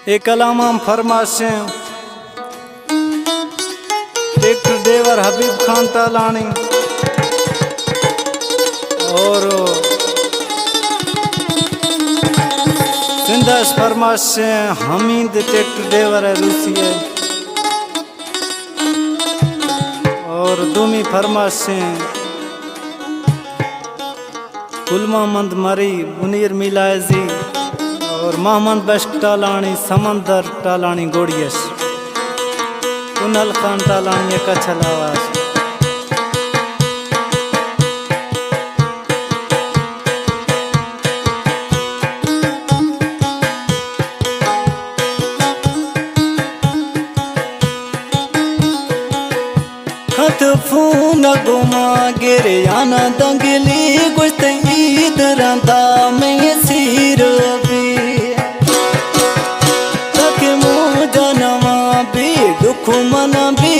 एक कलाम हम फरमाशे tractor driver हबीब खान तालानी और सिंधस फरमाशे हमीद ट्रैक्टर ड्राइवर है रूसी है और दूमी फरमाशे गुलमामंद मरी मुनीर मिलायजी और मोहम्मद बश्क टालानी समंदर टालानी गोड़ियस कुनल खान टालानी एक अच्छा आवाज खत फून गुमा गिरे आना दंगली गुस्त ईद रंदा में सिर भी दुख मन भी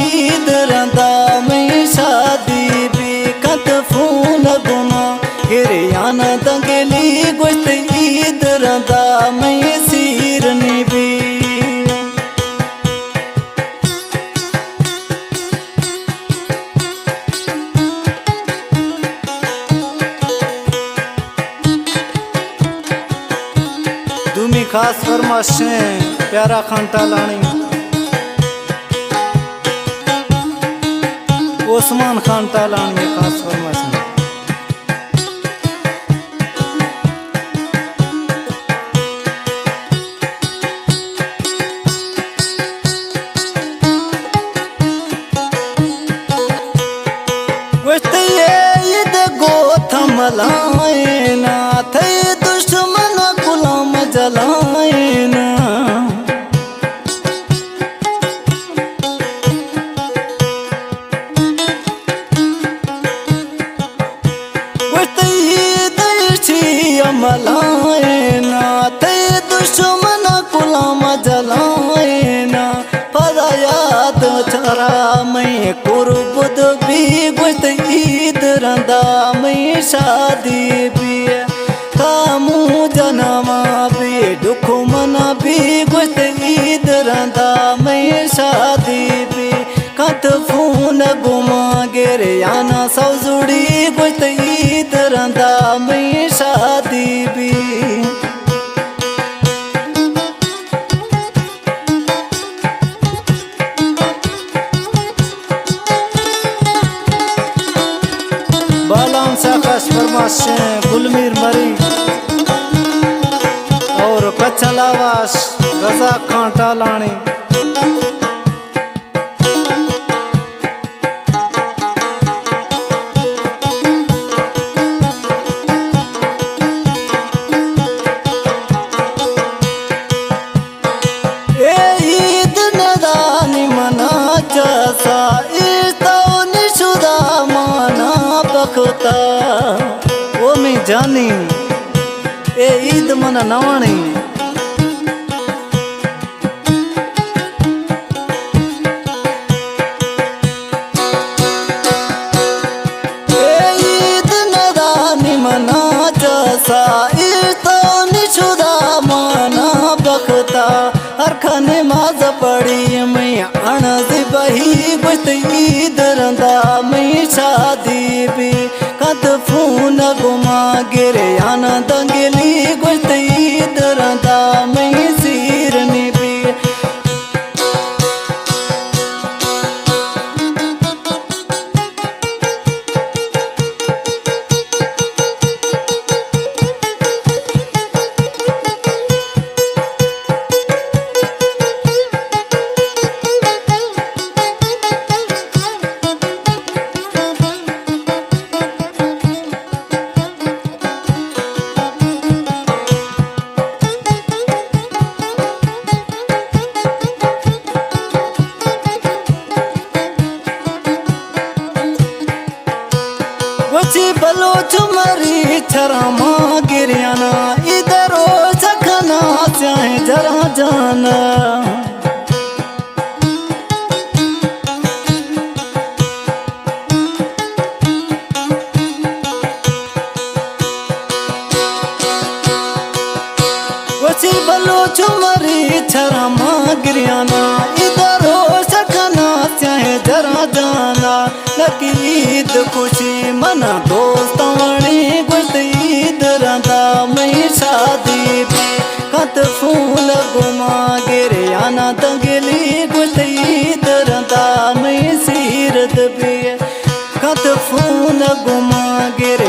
ईद रंदा में शादी भी खत फून गुमा गिरे आना दंगली गुस्त ईद रंदा में सिरनी भी दूमी खास फरमाशे प्यारा खान टालानी ओस्मान खान टालानी खास फरमाशे वस्ते ईद गोथम लाए ना थे दुश्मन गुलाम जलाए ना मलाए ना थे दुश्मन गुलाम जलाए ना फदायात छरा मैं कुर्बद भी गुस्त ईद रंदा मैं शादी भी कामू जनमा भी दुख मना भी गुस्त ईद रंदा मैं शादी भी कत फून गुमा गिरे आना सौजुड़ी गुस्त ईद रंदा मैं शादी भी बालाम साकाश फरमाशे गुलमीर मरी और कच्चलावास रजा खान टालानी ओ मी जानी ए ईद मना नवाणी ए ईद नदानी मना जसा ईद निशुदा मना बखता हर खाने माज पड़ी मैं अणज बही गुस्त ईद रंदा मैं शादी भी कत फून गुमा गिरे आना दंगली गुस्त ईद रंदा मैं सिरनी भी बलोच मरी छरामा गिरियाना इधरो सखना चाहे जरा जाना सी बलोच मरी छरा मागरियाना इधर हो सकना चाहे जरा जाना लकी ईद खुशी मना दोस्त वणी गुत ईद रंदा मई शादी पे कत फूल गुमा गिरियाना तंगली गुत ईद रंदा मई सीरत पे कत फूल गुमा गिर